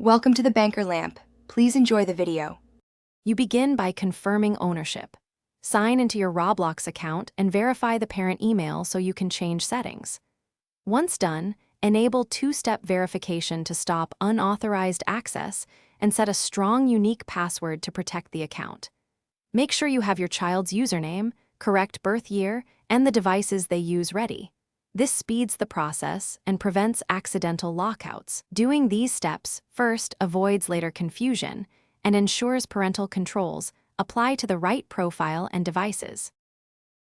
Welcome to the Banker Lamp. Please enjoy the video. You begin by confirming ownership. Sign into your Roblox account and verify the parent email so you can change settings. Once done, enable two-step verification to stop unauthorized access and set a strong, unique password to protect the account. Make sure you have your child's username, correct birth year, and the devices they use ready. This speeds the process and prevents accidental lockouts. Doing these steps first avoids later confusion and ensures parental controls apply to the right profile and devices.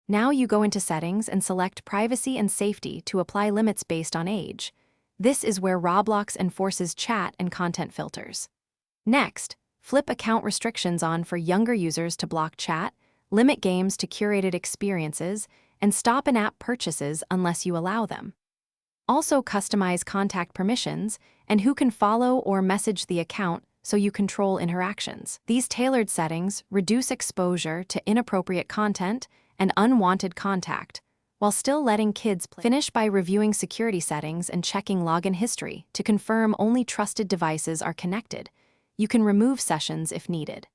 Now you go into settings and select privacy and safety to apply limits based on age. This is where Roblox enforces chat and content filters. Next, flip account restrictions on for younger users to block chat, limit games to curated experiences, and stop in-app purchases unless you allow them. Also customize contact permissions and who can follow or message the account so you control interactions. These tailored settings reduce exposure to inappropriate content and unwanted contact, while still letting kids play. Finish by reviewing security settings and checking login history to confirm only trusted devices are connected. You can remove sessions if needed.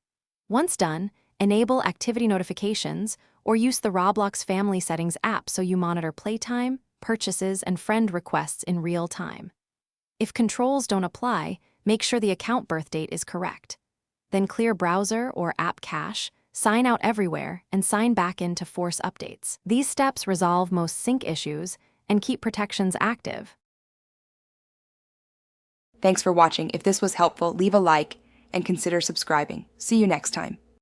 Once done, enable activity notifications or use the Roblox Family Settings app so you monitor playtime, purchases, and friend requests in real time. If controls don't apply, make sure the account birth date is correct. Then clear browser or app cache, sign out everywhere, and sign back in to force updates. These steps resolve most sync issues and keep protections active. Thanks for watching. If this was helpful, leave a like and consider subscribing. See you next time.